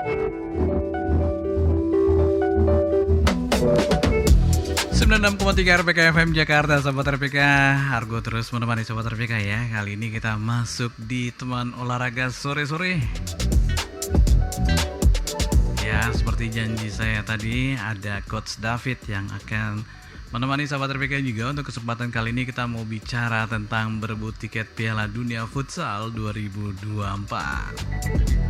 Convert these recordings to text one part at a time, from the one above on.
96,3 RPK FM Jakarta, Sobat RPK. Argo terus menemani Sobat RPK ya. Kali ini kita masuk di teman olahraga sore-sore. Ya, seperti janji saya tadi, ada Coach David yang akan menemani Sobat RPK juga. Untuk kesempatan kali ini kita mau bicara tentang berebut tiket Piala Dunia Futsal 2024.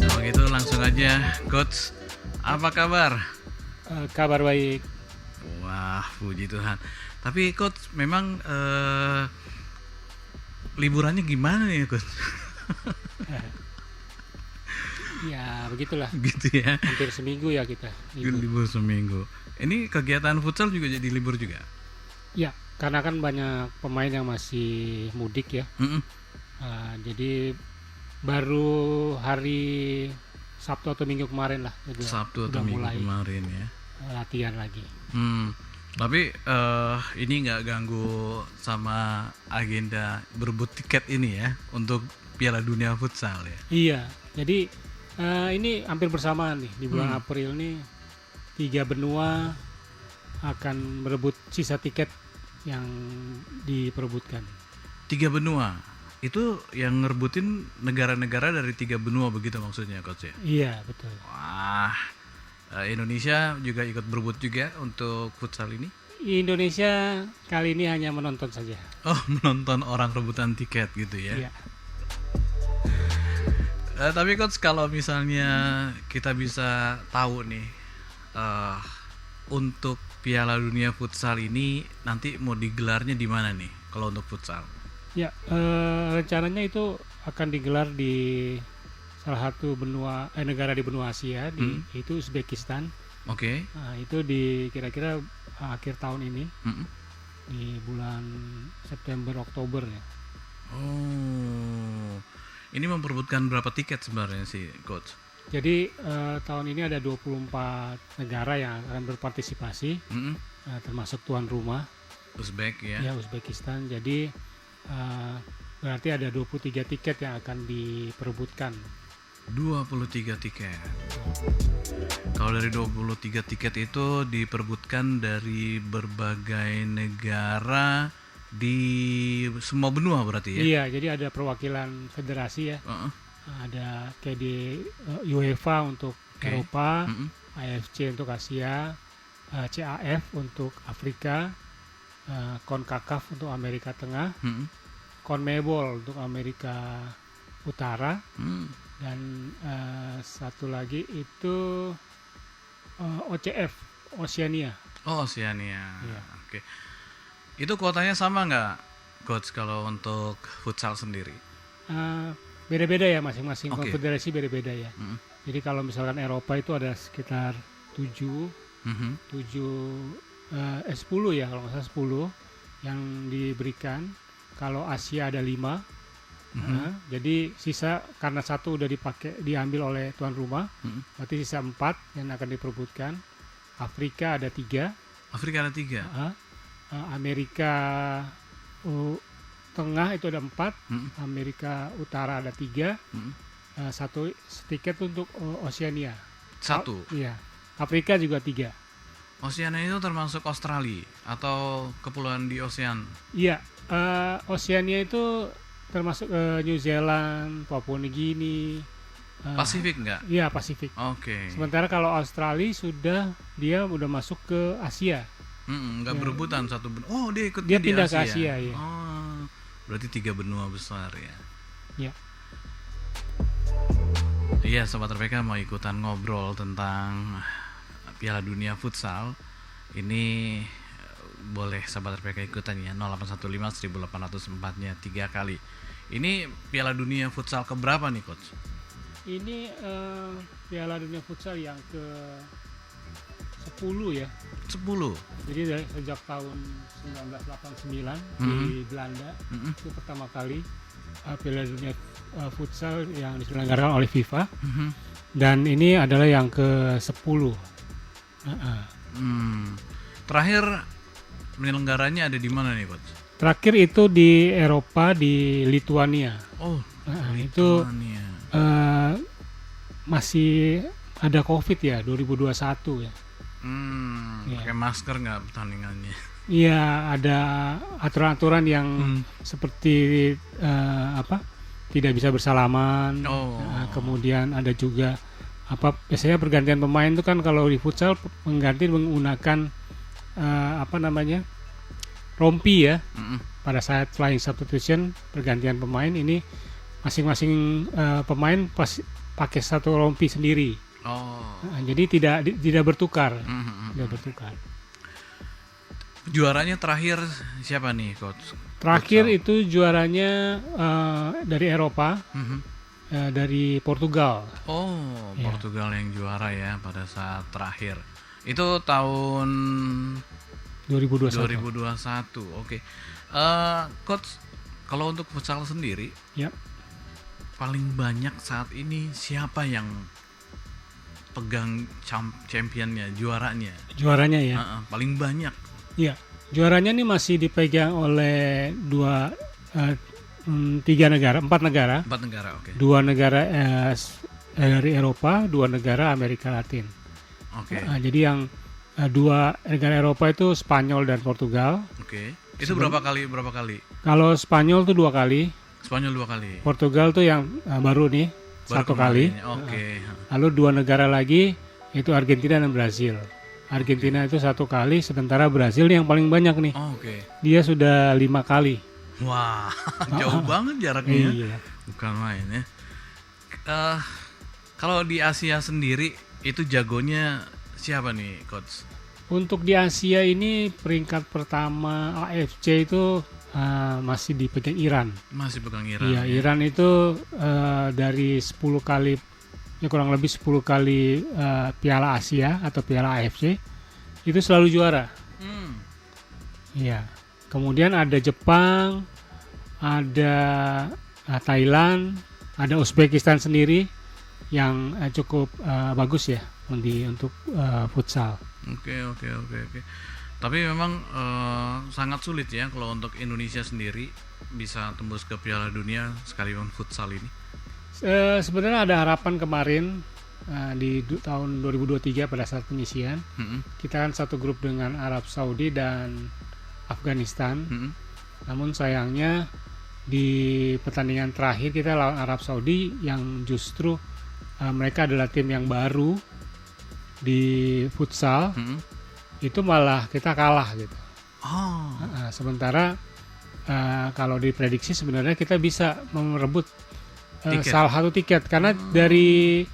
Kalau gitu langsung aja, Coach, apa kabar? Kabar baik. Wah, puji Tuhan. Tapi Coach, memang liburannya gimana nih, Coach? Ya begitulah. Gitu ya. Hampir seminggu ya kita Libur seminggu. Ini kegiatan futsal juga jadi libur juga? Ya, karena kan banyak pemain yang masih mudik ya. Jadi baru hari Sabtu atau Minggu kemarin lah. Sabtu atau Minggu kemarin ya. Latihan lagi. Tapi ini nggak ganggu sama agenda berebut tiket ini ya untuk Piala Dunia Futsal ya? Iya, jadi ini hampir bersamaan nih di bulan April nih 3 benua akan berebut sisa tiket yang diperebutkan. 3 benua? Itu yang ngerebutin negara-negara dari 3 benua begitu maksudnya, Coach ya? Iya, betul. Wah, Indonesia juga ikut berebut juga untuk futsal ini? Indonesia kali ini hanya menonton saja. Oh, menonton orang rebutan tiket gitu ya? Iya. Tapi Coach, kalau misalnya kita bisa tahu nih, untuk Piala Dunia Futsal ini nanti mau digelarnya di mana nih kalau untuk futsal? Ya, rencananya itu akan digelar di salah satu negara di benua Asia, itu Uzbekistan. Oke. Nah, itu di kira-kira akhir tahun ini, di bulan September Oktober ya. Oh, ini memperebutkan berapa tiket sebenarnya sih, Coach? Jadi tahun ini ada 24 negara yang akan berpartisipasi, termasuk tuan rumah Uzbek ya? Ya, Uzbekistan. Jadi berarti ada 23 tiket yang akan diperebutkan. 23 tiket. Kalau dari 23 tiket itu diperebutkan dari berbagai negara di semua benua berarti ya? Iya, jadi ada perwakilan federasi ya. Ada kayak di UEFA untuk Eropa, AFC untuk Asia, CAF untuk Afrika, CONCACAF untuk Amerika Tengah, CONMEBOL untuk Amerika Utara, dan satu lagi itu OCF, Oceania. Oh, Oceania. Iya. Oke. Itu kuotanya sama nggak, Coach, kalau untuk futsal sendiri? Beda-beda ya, masing-masing konfederasi beda-beda ya. Jadi kalau misalkan Eropa itu ada sekitar 10 ya, kalau nggak salah 10 yang diberikan. Kalau Asia ada 5. Jadi sisa karena satu udah diambil oleh tuan rumah, berarti sisa 4 yang akan diperebutkan. Afrika ada 3. Afrika ada 3. Amerika Tengah itu ada 4, Amerika Utara ada 3, satu tiket untuk Oceania. Satu? Iya. Afrika juga 3. Oceania itu termasuk Australia atau kepulauan di ocean? Iya, Oceania itu termasuk New Zealand, Papua Nugini. Pasifik nggak? Iya, Pasifik. Oke. Sementara kalau Australia dia udah masuk ke Asia. Nggak berebutan satu benua. Oh, dia ikut Dia di pindah Asia. ke Asia ya. Oh, berarti 3 benua besar ya. Iya. Iya, Sobat RPK mau ikutan ngobrol tentang Piala Dunia Futsal. Ini boleh Sobat RPK ikutan ya, 0815 1804-nya 3 kali. Ini Piala Dunia Futsal keberapa nih, Coach? Ini Piala Dunia Futsal yang ke 10 ya. 10. Jadi dari sejak tahun 1989 di Belanda itu pertama kali Piala Dunia Futsal yang diselenggarakan oleh FIFA. Dan ini adalah yang ke 10. Terakhir penyelenggaranya ada di mana nih, Coach? Terakhir itu di Eropa, di Lituania. Oh, Itu Lituania. eh, masih ada COVID ya 2021 ya. Iya. Pakai masker nggak pertandingannya? Iya, ada aturan-aturan yang seperti tidak bisa bersalaman. Oh. Kemudian ada juga biasanya pergantian pemain itu kan kalau di futsal pengganti menggunakan rompi ya. Pada saat flying substitution pergantian pemain ini masing-masing pemain pakai satu rompi sendiri. Jadi tidak bertukar. Tidak bertukar. Juaranya terakhir siapa nih, Coach? Terakhir Futsal. itu juaranya dari Eropa, dari Portugal. Ya. Portugal yang juara ya pada saat terakhir. Itu tahun 2021. 2021. Oke. Coach, kalau untuk futsal sendiri, Ya. paling banyak saat ini siapa yang pegang championnya, juaranya? Juaranya ya. Paling banyak. Iya, juaranya nih masih dipegang oleh empat negara. Empat negara, oke. Dua negara dari Eropa, dua negara Amerika Latin. Oke. Jadi yang dua negara Eropa itu Spanyol dan Portugal. Oke. Itu berapa kali? Kalau Spanyol tuh 2 kali, Spanyol 2 kali. Portugal tuh yang baru nih Baru 1 kali. Oke. Lalu 2 negara lagi itu Argentina dan Brazil. Argentina itu 1 kali, sementara Brazil yang paling banyak nih. Oke. Dia sudah 5 kali. Wah, jauh banget jaraknya. Iya. Bukan main ya. Kalau di Asia sendiri itu jagonya siapa nih, Coach? Untuk di Asia ini peringkat pertama AFC itu masih dipegang Iran. Masih pegang Iran. Iya, ya? Iran itu dari 10 kali, ya kurang lebih 10 kali Piala Asia atau Piala AFC itu selalu juara. Iya. Kemudian ada Jepang, ada Thailand, ada Uzbekistan sendiri yang cukup bagus ya untuk futsal. Oke. Tapi memang sangat sulit ya kalau untuk Indonesia sendiri bisa tembus ke Piala Dunia sekalipun futsal ini. Sebenarnya ada harapan kemarin di tahun 2023 pada saat penyisian. Kita kan satu grup dengan Arab Saudi dan Afghanistan. Namun sayangnya di pertandingan terakhir kita lawan Arab Saudi yang justru mereka adalah tim yang baru di futsal. Itu malah kita kalah gitu. Sementara kalau diprediksi sebenarnya kita bisa merebut salah satu tiket karena dari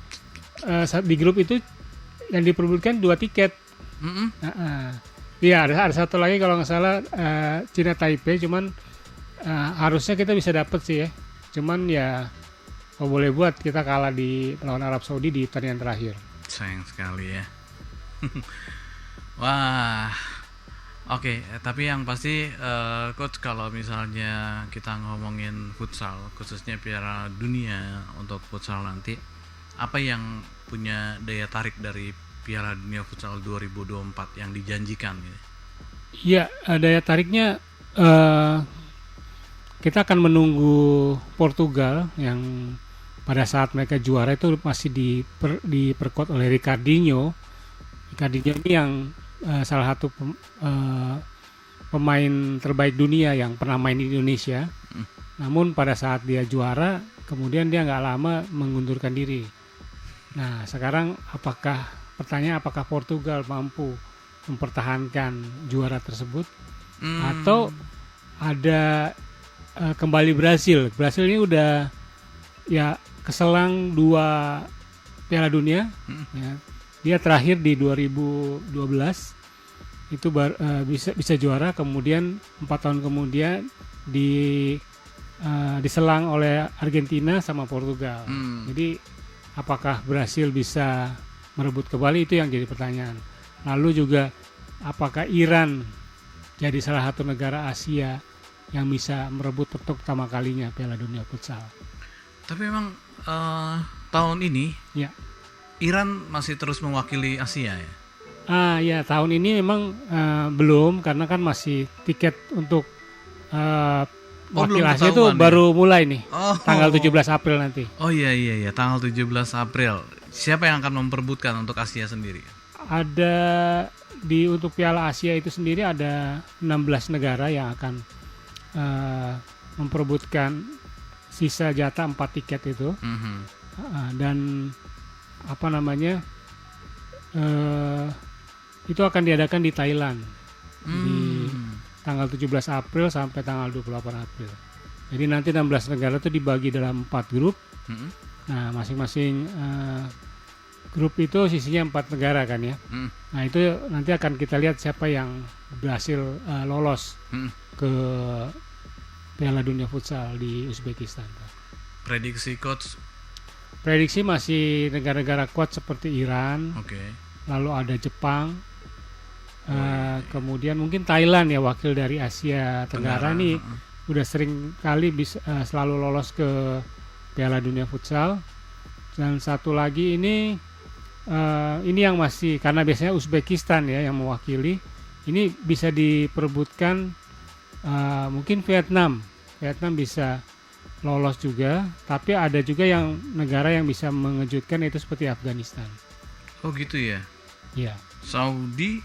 di grup itu yang diperebutkan 2 tiket. Iya, ada satu lagi kalau nggak salah Cina Taipei, cuman harusnya kita bisa dapat sih ya. Cuman ya kalau boleh buat kita kalah di lawan Arab Saudi di pertandingan terakhir. Sayang sekali ya. Wah, oke. Tapi yang pasti, Coach, kalau misalnya kita ngomongin futsal, khususnya Piala Dunia untuk futsal nanti, apa yang punya daya tarik dari Piala Dunia Futsal 2024 yang dijanjikan? Iya, daya tariknya kita akan menunggu Portugal yang pada saat mereka juara itu masih diperkuat oleh Ricardinho. Ricardinho ini yang salah satu pemain terbaik dunia yang pernah main di Indonesia. Namun pada saat dia juara, kemudian dia nggak lama mengundurkan diri. Nah, sekarang pertanyaan apakah Portugal mampu mempertahankan juara tersebut atau ada kembali Brasil. Brasil ini udah ya keselang 2 Piala Dunia. Ya. Dia terakhir di 2012 itu bisa juara, kemudian 4 tahun kemudian diselang oleh Argentina sama Portugal. Jadi apakah Brasil bisa merebut kembali, itu yang jadi pertanyaan. Lalu juga apakah Iran jadi salah satu negara Asia yang bisa merebut untuk pertama kalinya Piala Dunia Futsal. Tapi memang tahun ini ya, Iran masih terus mewakili Asia ya? Ya, tahun ini memang belum, karena kan masih tiket untuk Oh, wakil belum Asia itu ketahuan ya? baru mulai nih, Oh. tanggal 17 April nanti. Oh iya, tanggal 17 April. Siapa yang akan memperebutkan untuk Asia sendiri? Ada untuk Piala Asia itu sendiri ada 16 negara yang akan memperebutkan sisa jatah 4 tiket itu. Mhm. Dan apa namanya, itu akan diadakan di Thailand di tanggal 17 April sampai tanggal 28 April. Jadi nanti 16 negara itu dibagi dalam 4 grup. Mhm. Nah, masing-masing grup itu sisinya 4 negara kan ya. Nah, itu nanti akan kita lihat siapa yang berhasil lolos ke Piala Dunia Futsal di Uzbekistan. Prediksi coach. Prediksi masih negara-negara kuat seperti Iran, Oke. lalu ada Jepang, kemudian mungkin Thailand ya, wakil dari Asia Tenggara nih udah sering kali bisa selalu lolos ke Piala Dunia Futsal. Dan satu lagi ini yang masih, karena biasanya Uzbekistan ya yang mewakili, ini bisa diperebutkan mungkin Vietnam bisa lolos juga, tapi ada juga yang negara yang bisa mengejutkan, itu seperti Afghanistan. Oh gitu ya. Ya. Saudi.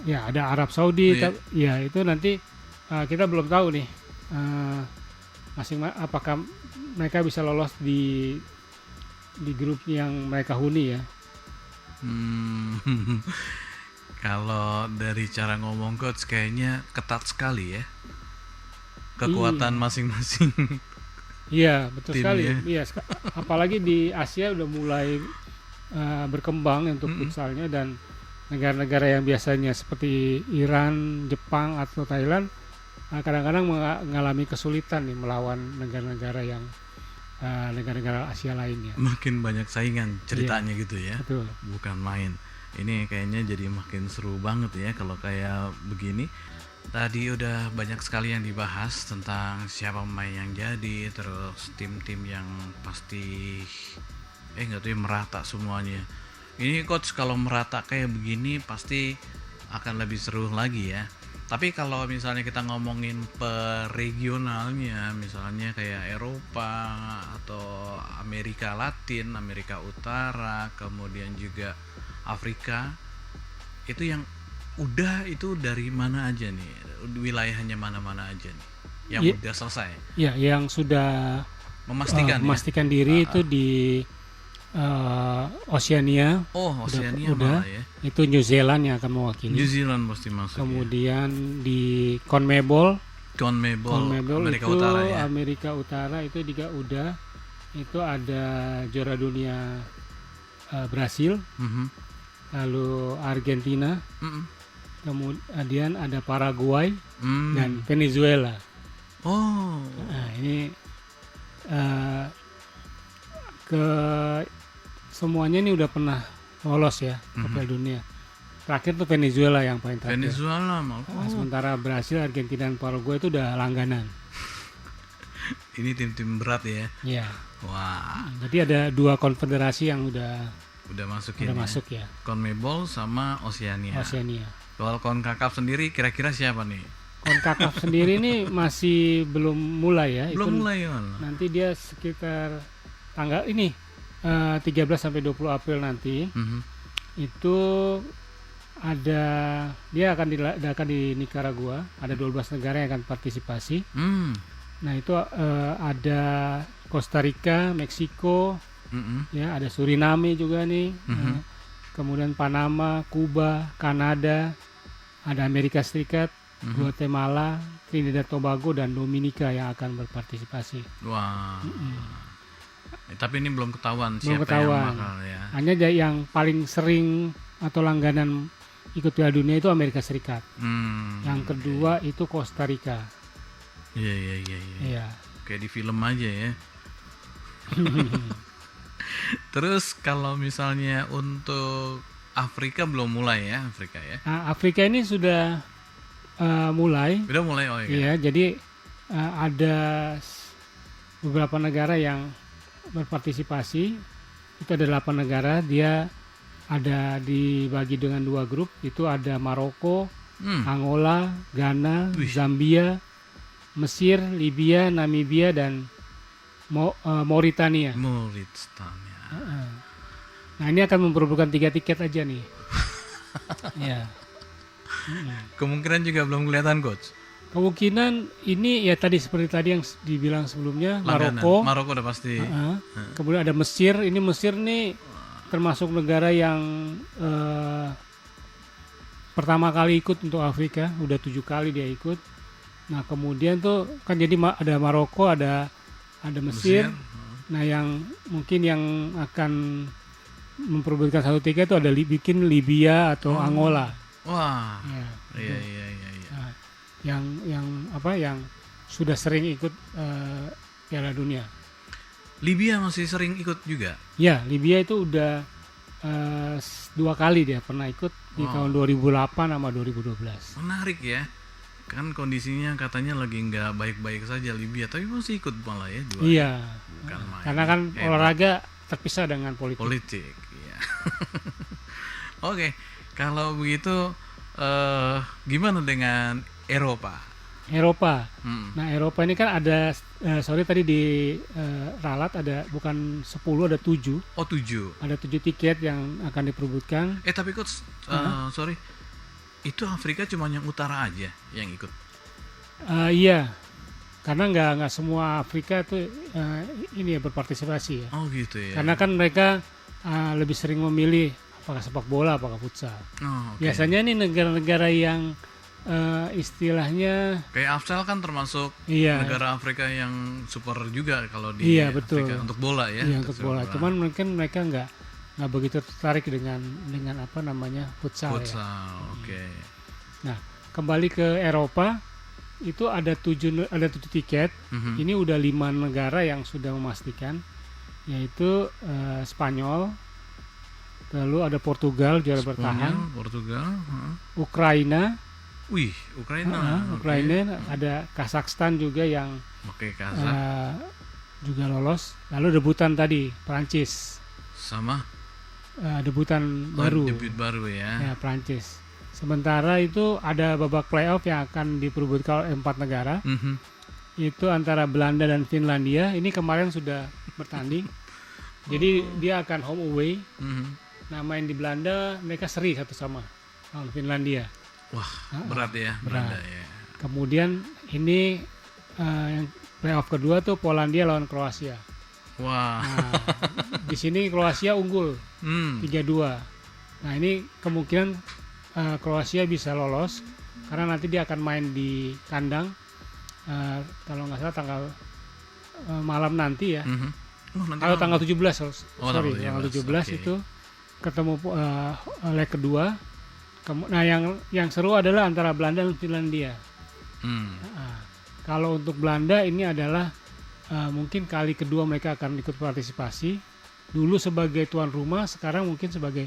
Ya, ada Arab Saudi. Iya. Ya, itu nanti kita belum tahu nih apakah mereka bisa lolos di grup yang mereka huni ya. Kalau dari cara ngomong coach kayaknya ketat sekali ya. Kekuatan masing-masing. Iya, betul tim sekali. ya. Iya, apalagi di Asia udah mulai berkembang untuk futsalnya, dan negara-negara yang biasanya seperti Iran, Jepang atau Thailand kadang-kadang mengalami kesulitan nih melawan negara-negara yang negara-negara Asia lainnya. Makin banyak saingan ceritanya gitu ya. Betul. Bukan main. Ini kayaknya jadi makin seru banget ya kalau kayak begini. Tadi udah banyak sekali yang dibahas tentang siapa pemain yang jadi, terus tim-tim yang pasti nggak tahu ya, merata semuanya. Ini coach kalau merata kayak begini pasti akan lebih seru lagi ya. Tapi kalau misalnya kita ngomongin per regionalnya, misalnya kayak Eropa atau Amerika Latin, Amerika Utara, kemudian juga Afrika, itu yang udah itu dari mana aja nih? Wilayahnya mana-mana aja nih? Yang udah selesai? Ya, yang sudah memastikan diri itu di Oceania. Oh, Oceania udah. malah ya. Itu New Zealand yang akan mewakili. New Zealand pasti masuk. Kemudian di CONMEBOL Amerika itu Utara ya. Amerika Utara itu juga udah. Itu ada juara dunia Brasil, lalu Argentina, kemudian ada Paraguay dan Venezuela. Oh. Nah, ini ke semuanya ini udah pernah lolos ya ke Piala Dunia. Terakhir tuh Venezuela yang paling terakhir. Venezuela malah. Sementara Brasil, Argentina, dan Paraguay itu udah langganan. Ini tim-tim berat ya. Iya. Wah. Jadi ada 2 konfederasi yang udah masuk ya. CONMEBOL sama Oceania. Soal CONCACAF sendiri kira-kira siapa nih? CONCACAF sendiri ini masih belum mulai ya. Belum itu mulai ya. Nanti dia sekitar tanggal ini 13 sampai 20 April nanti. Itu dia akan diadakan di Nicaragua. Ada 12 negara yang akan partisipasi. Nah, itu ada Costa Rica, Meksiko, ya, ada Suriname juga nih. Kemudian Panama, Kuba, Kanada, ada Amerika Serikat, Guatemala, Trinidad Tobago, dan Dominika yang akan berpartisipasi. Wah. Tapi ini belum ketahuan Belum siapa ketahuan. yang bakal ya. Hanya yang paling sering atau langganan ikut Piala Dunia itu Amerika Serikat. Yang kedua itu Costa Rica. Iya. Kayak di film aja ya. Terus kalau misalnya untuk Afrika belum mulai ya, Afrika ya. Nah, Afrika ini sudah mulai. Udah mulai oh iya. Jadi ada beberapa negara yang berpartisipasi. Itu ada 8 negara. Dia ada dibagi dengan 2 grup. Itu ada Maroko, Angola, Ghana, Zambia, Mesir, Libya, Namibia, dan Mauritania. Mauritania. Nah, ini akan memperebutkan 3 tiket aja nih. Ya. Kemungkinan juga belum kelihatan, coach. Kemungkinan ini ya tadi seperti tadi yang dibilang sebelumnya, Langganan. Maroko. Maroko udah pasti. Kemudian ada Mesir. Ini Mesir nih termasuk negara yang pertama kali ikut untuk Afrika. Udah 7 kali dia ikut. Nah, kemudian tuh kan jadi ada Maroko, ada Mesir. Nah, yang mungkin yang akan memperebutkan 1 tiket itu ada bikin Libya atau Angola. Wah. Ya, Iya. Nah, yang sudah sering ikut Piala Dunia. Libya masih sering ikut juga. Ya, Libya itu udah 2 kali dia pernah ikut di tahun 2008 sama 2012. Menarik ya. Kan kondisinya katanya lagi nggak baik-baik saja Libya, tapi masih ikut malah ya. Iya. Bukan main. Karena kan olahraga terpisah dengan politik. Iya. Oke, kalau begitu gimana dengan Eropa? Nah, Eropa ini kan ada tadi di ralat ada bukan 10, ada 7. Oh, 7. Ada 7 tiket yang akan diperebutkan. Tapi coach, sorry. Itu Afrika cuma yang utara aja yang ikut. Iya. Karena nggak semua Afrika itu ini ya berpartisipasi ya. Oh, gitu ya. Karena kan mereka lebih sering memilih apakah sepak bola, apakah futsal. Oh, okay. Biasanya ini negara-negara yang istilahnya kayak Afsal kan termasuk negara Afrika yang super juga kalau di Afrika untuk bola ya. Iya, untuk bola. Cuman mungkin mereka nggak begitu tertarik dengan apa namanya futsal. Ya. Oke. Nah, kembali ke Eropa itu ada 7 tiket. Ini udah 5 negara yang sudah memastikan, yaitu Spanyol, lalu ada Portugal juara bertahan, Ukraina. Ukraina, ada Kazakhstan juga yang juga lolos. Lalu debutan tadi Prancis. Sama debutan baru. Debut baru ya. Ya, Prancis. Sementara itu ada babak playoff yang akan diperebutkan oleh 4 negara. Itu antara Belanda dan Finlandia. Ini kemarin sudah bertanding. Jadi dia akan home away. Nah, main di Belanda mereka seri 1-1 lawan Finlandia. Wah, berat ya Belanda ya. Kemudian ini yang playoff kedua tuh Polandia lawan Kroasia. Wah. Nah, di sini Kroasia unggul 3-2. Nah, ini kemungkinan Kroasia bisa lolos karena nanti dia akan main di kandang kalau nggak salah tanggal malam nanti ya. Kalau tanggal 17 tanggal 17 itu ketemu leg kedua. Nah, yang seru adalah antara Belanda dan Finlandia. Kalau untuk Belanda ini adalah mungkin kali kedua mereka akan ikut partisipasi. Dulu sebagai tuan rumah, sekarang mungkin sebagai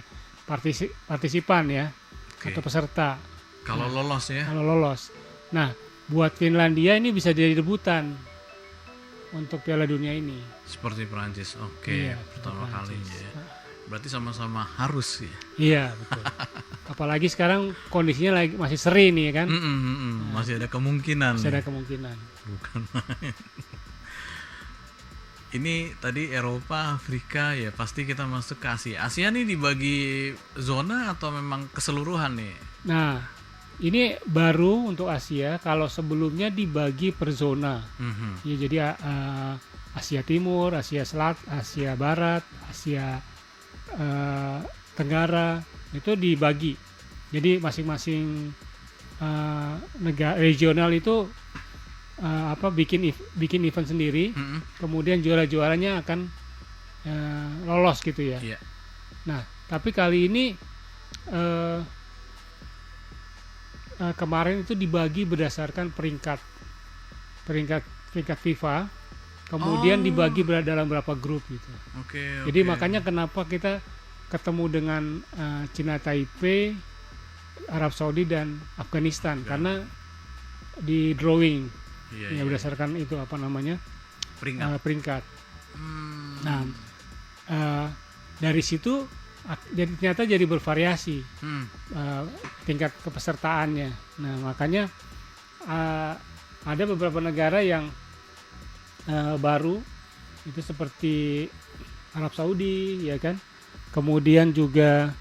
partisipan ya, atau peserta. Kalau lolos ya. Kalau lolos. Nah, buat Finlandia ini bisa jadi debutan untuk Piala Dunia ini. Seperti Prancis, pertama kalinya ya. Berarti sama-sama harus ya. Iya, betul. Apalagi sekarang kondisinya masih seri nih kan. Masih ada kemungkinan. Masih ada kemungkinan. Bukan main. Ini tadi Eropa, Afrika ya, pasti kita masuk ke Asia. Asia nih dibagi zona atau memang keseluruhan nih? Nah, ini baru untuk Asia. Kalau sebelumnya dibagi per zona. Ya, jadi Asia Timur, Asia Selatan, Asia Barat, Asia Tenggara itu dibagi. Jadi masing-masing negara regional itu bikin event sendiri. Kemudian juara-juaranya akan lolos gitu ya. Nah, tapi kali ini kemarin itu dibagi berdasarkan peringkat FIFA. Kemudian dibagi dalam berapa grup gitu. Jadi makanya kenapa kita ketemu dengan Cina Taipei, Arab Saudi dan Afghanistan karena di drawing. Berdasarkan itu apa namanya peringkat. Nah, dari situ ternyata jadi bervariasi tingkat kepesertaannya. Nah, makanya ada beberapa negara yang baru itu seperti Arab Saudi, ya kan. Kemudian juga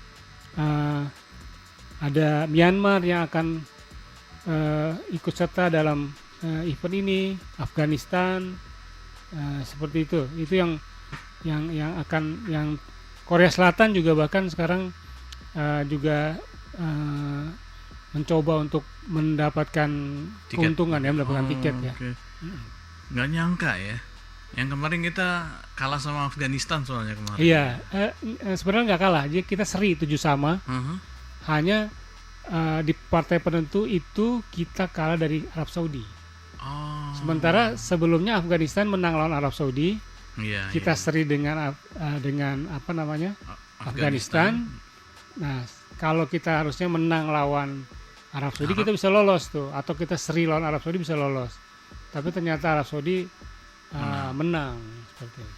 ada Myanmar yang akan ikut serta dalam event ini, Afghanistan, seperti itu. Itu yang Korea Selatan juga bahkan sekarang juga mencoba untuk mendapatkan keuntungan ya, mendapatkan tiket ya. Okay. Nggak nyangka ya. Yang kemarin kita kalah sama Afghanistan soalnya kemarin. Iya, sebenarnya nggak kalah. Jadi kita seri 7-sama. Hanya di partai penentu itu kita kalah dari Arab Saudi. Sementara sebelumnya Afghanistan menang lawan Arab Saudi. Kita seri dengan Afghanistan. Nah, kalau kita harusnya menang lawan Arab Saudi, kita bisa lolos tuh. Atau kita seri lawan Arab Saudi bisa lolos. Tapi ternyata Arab Saudi menang seperti itu.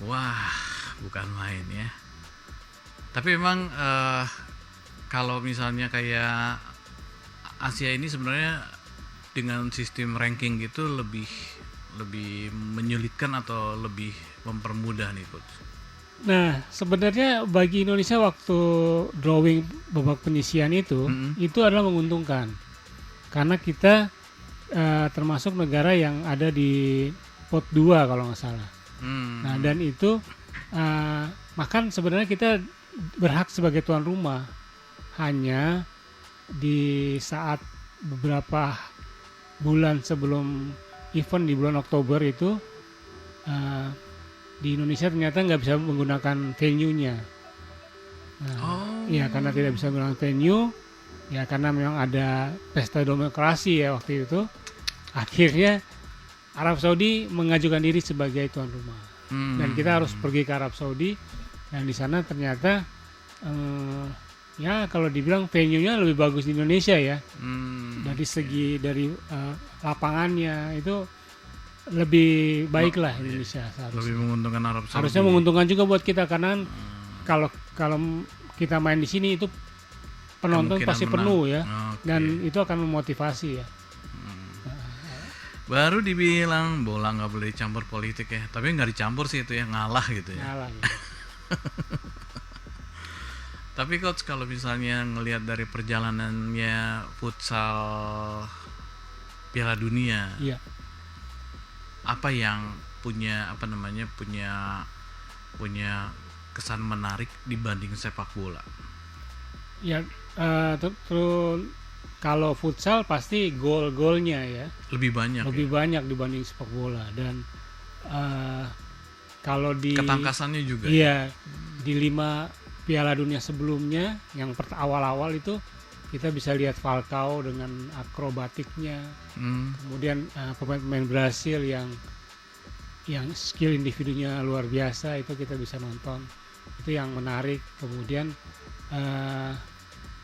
Wah, bukan main ya. Tapi memang kalau misalnya kayak Asia ini sebenarnya dengan sistem ranking gitu lebih menyulitkan atau lebih mempermudah nih Coach? Nah, sebenarnya bagi Indonesia waktu drawing babak penyisihan itu adalah menguntungkan. Karena kita termasuk negara yang ada di pot 2 kalau nggak salah. Nah, dan itu makan sebenarnya kita berhak sebagai tuan rumah. Hanya di saat beberapa bulan sebelum event di bulan Oktober itu di Indonesia ternyata nggak bisa menggunakan venue-nya. Ya karena tidak bisa menggunakan venue, ya karena memang ada pesta demokrasi ya waktu itu. Akhirnya Arab Saudi mengajukan diri sebagai tuan rumah, dan kita harus pergi ke Arab Saudi. Dan di sana ternyata ya kalau dibilang venue-nya lebih bagus di Indonesia ya. Dari segi lapangannya itu lebih baik lah Indonesia seharusnya. Lebih menguntungkan Arab Saudi. Harusnya menguntungkan juga buat kita karena kalau kita main di sini itu penonton pasti penuh ya. Dan itu akan memotivasi ya. Baru dibilang bola nggak boleh dicampur politik ya, tapi nggak dicampur sih itu ya, ngalah gitu ya. Ngalah gitu. Tapi Coach kalau misalnya ngelihat dari perjalanannya futsal Piala Dunia, iya. Apa yang punya kesan menarik dibanding sepak bola? Ya, terus kalau futsal pasti gol-golnya ya lebih banyak dibanding sepak bola. Dan kalau di ketangkasannya juga iya di 5 Piala Dunia sebelumnya yang awal-awal itu kita bisa lihat Falcao dengan akrobatiknya, kemudian pemain-pemain Brasil yang skill individunya luar biasa, itu kita bisa nonton, itu yang menarik. Kemudian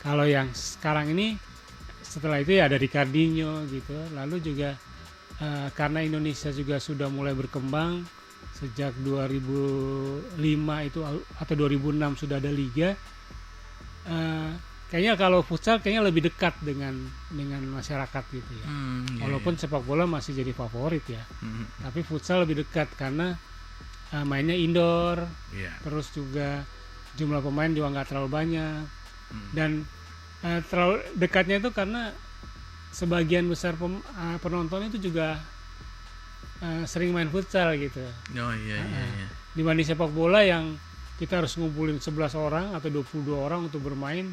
kalau yang sekarang ini setelah itu ya ada Ricardinho gitu. Lalu juga karena Indonesia juga sudah mulai berkembang sejak 2005 itu atau 2006 sudah ada liga. Kayaknya kalau futsal kayaknya lebih dekat dengan masyarakat gitu ya. Walaupun sepak bola masih jadi favorit ya. Tapi futsal lebih dekat karena mainnya indoor. Terus juga jumlah pemain juga nggak terlalu banyak. Dan terlalu dekatnya itu karena sebagian besar penonton itu juga sering main futsal gitu. Dibanding sepak bola yang kita harus ngumpulin 11 orang atau 22 orang untuk bermain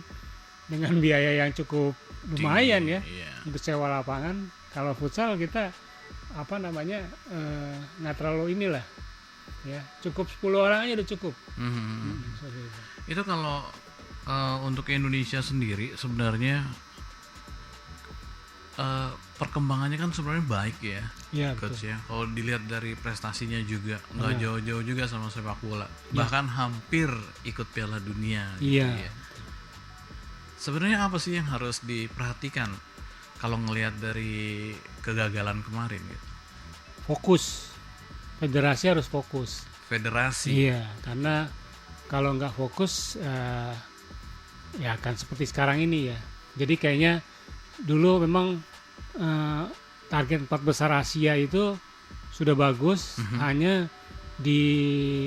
dengan biaya yang cukup lumayan ya untuk sewa lapangan. Kalau futsal kita nggak terlalu inilah ya, cukup 10 orang aja udah cukup. Itu kalau untuk Indonesia sendiri sebenarnya perkembangannya kan sebenarnya baik ya, Coach ya. Kalau dilihat dari prestasinya juga nggak jauh-jauh juga sama sepak bola, bahkan hampir ikut Piala Dunia. Gitu ya. Sebenarnya apa sih yang harus diperhatikan kalau ngelihat dari kegagalan kemarin gitu? Fokus, federasi harus fokus. Federasi. Iya, karena kalau nggak fokus ya akan seperti sekarang ini ya. Jadi kayaknya dulu memang target 4 besar Asia itu sudah bagus, hanya di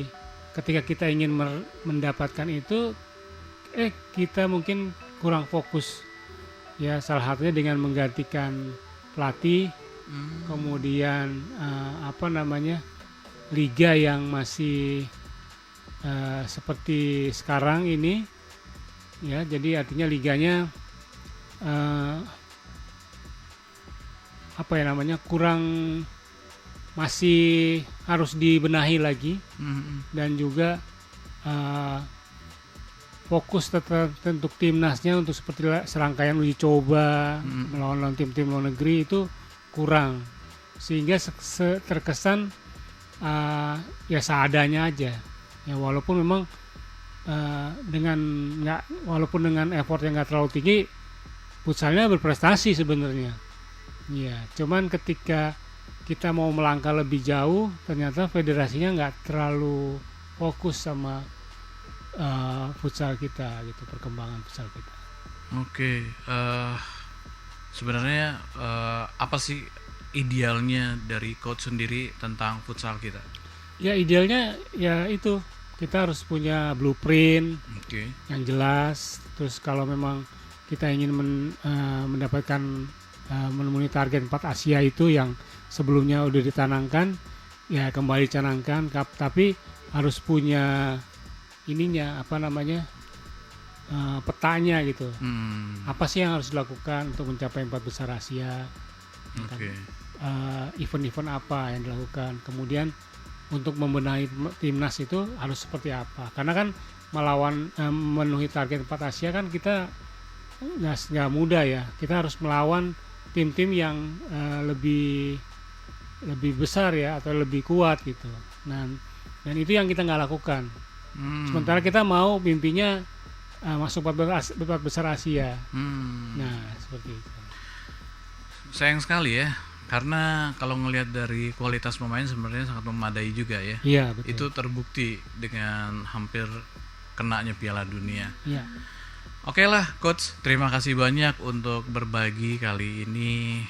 ketika kita ingin mendapatkan itu kita mungkin kurang fokus ya, salah satunya dengan menggantikan pelatih, kemudian liga yang masih seperti sekarang ini ya, jadi artinya liganya kurang, masih harus dibenahi lagi, dan juga fokus untuk timnasnya untuk seperti serangkaian uji coba melawan tim-tim luar negeri itu kurang, sehingga terkesan ya seadanya aja ya, walaupun memang walaupun dengan effort yang nggak terlalu tinggi, futsalnya berprestasi sebenarnya ya, cuman ketika kita mau melangkah lebih jauh, ternyata federasinya nggak terlalu fokus sama futsal kita gitu, perkembangan futsal kita. Oke, sebenarnya apa sih idealnya dari coach sendiri tentang futsal kita? Ya idealnya ya itu, kita harus punya blueprint yang jelas. Terus kalau memang kita ingin mendapatkan memenuhi target 4 Asia itu yang sebelumnya udah ditanangkan, ya kembali canangkan, tapi harus punya ininya petanya gitu. Apa sih yang harus dilakukan untuk mencapai 4 besar Asia? Event-event apa yang dilakukan? Kemudian untuk membenahi timnas itu harus seperti apa? Karena kan memenuhi target 4 Asia kan kita nggak mudah ya. Kita harus melawan tim-tim yang lebih besar ya, atau lebih kuat gitu. Dan itu yang kita nggak lakukan. Sementara kita mau mimpinya masuk 4 besar Asia. Nah seperti itu. Sayang sekali ya, karena kalau ngelihat dari kualitas pemain sebenarnya sangat memadai juga ya. Iya betul. Itu terbukti dengan hampir kenanya Piala Dunia. Iya. Oke lah coach, terima kasih banyak untuk berbagi kali ini.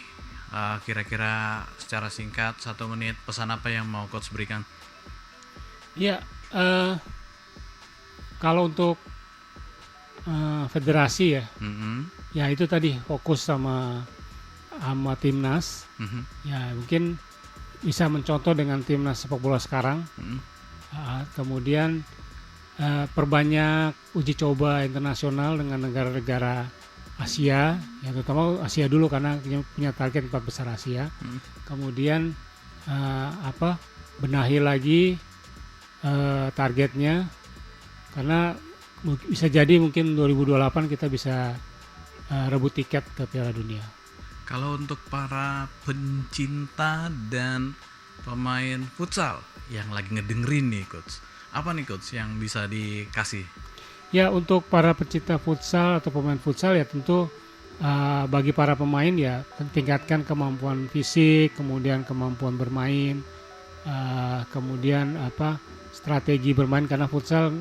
Kira-kira secara singkat 1 menit, pesan apa yang mau coach berikan? Ya, kalau untuk federasi ya, ya itu tadi fokus sama timnas. Ya mungkin bisa mencontoh dengan timnas sepak bola sekarang. Kemudian perbanyak uji coba internasional dengan negara-negara Asia, ya terutama Asia dulu karena punya target 4 besar Asia. Kemudian benahi lagi targetnya, karena bisa jadi mungkin 2028 kita bisa rebut tiket ke Piala Dunia. Kalau untuk para pencinta dan pemain futsal yang lagi ngedengerin nih coach, apa nih coach yang bisa dikasih? Ya untuk para pecinta futsal atau pemain futsal ya tentu bagi para pemain ya tingkatkan kemampuan fisik, kemudian kemampuan bermain, kemudian strategi bermain, karena futsal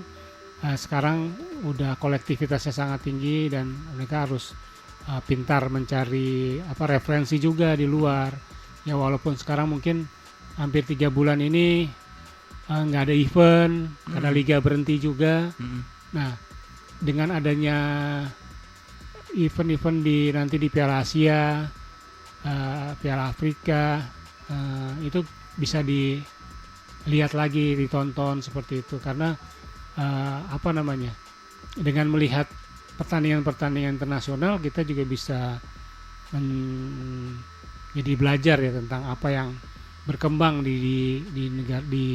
sekarang udah kolektivitasnya sangat tinggi dan mereka harus pintar mencari referensi juga di luar. Ya walaupun sekarang mungkin hampir 3 bulan ini nggak ada event karena liga berhenti juga. Nah, dengan adanya event-event nanti di Piala Asia, Piala Afrika, itu bisa dilihat lagi, ditonton seperti itu, karena dengan melihat pertandingan-pertandingan internasional kita juga bisa jadi belajar ya tentang apa yang berkembang di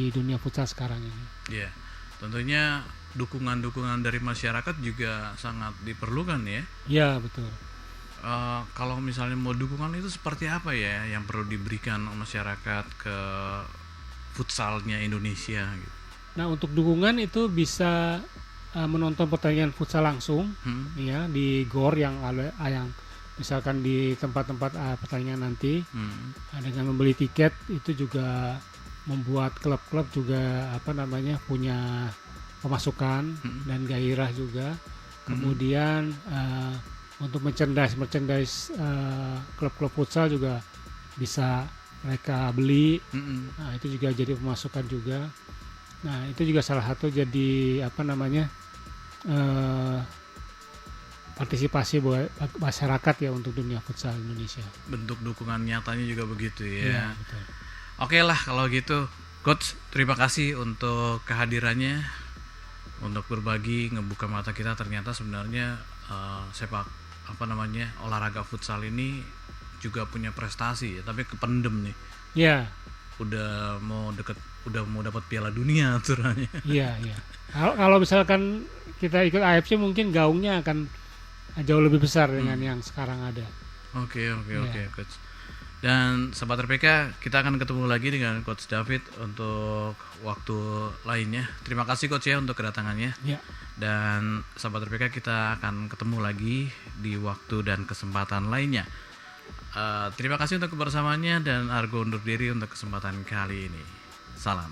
dunia futsal sekarang ini. Iya, tentunya dukungan-dukungan dari masyarakat juga sangat diperlukan ya. Iya betul. Kalau misalnya mau dukungan itu seperti apa ya yang perlu diberikan masyarakat ke futsalnya Indonesia gitu? Nah untuk dukungan itu bisa menonton pertandingan futsal langsung ya di GOR yang misalkan di tempat-tempat pertandingan nanti. Dengan membeli tiket itu juga membuat klub-klub juga punya pemasukan dan gairah juga. Kemudian untuk merchandise klub-klub futsal juga bisa mereka beli. Mm-mm. Nah, itu juga jadi pemasukan juga. Nah, itu juga salah satu jadi eh, partisipasi buat masyarakat ya untuk dunia futsal Indonesia. Bentuk dukungan nyatanya juga begitu ya. Iya, betul. Oke lah kalau gitu, Coach, terima kasih untuk kehadirannya, untuk berbagi, ngebuka mata kita ternyata sebenarnya olahraga futsal ini juga punya prestasi ya, tapi kependem nih. Iya. Udah mau dapat Piala Dunia aturannya. Iya. Kalau misalkan kita ikut AFC mungkin gaungnya akan jauh lebih besar dengan yang sekarang ada. Oke, Coach. Dan Sahabat RPK, kita akan ketemu lagi dengan Coach David untuk waktu lainnya. Terima kasih Coach ya untuk kedatangannya. Ya. Dan Sahabat RPK, kita akan ketemu lagi di waktu dan kesempatan lainnya. Terima kasih untuk kebersamaannya dan Argo undur diri untuk kesempatan kali ini. Salam.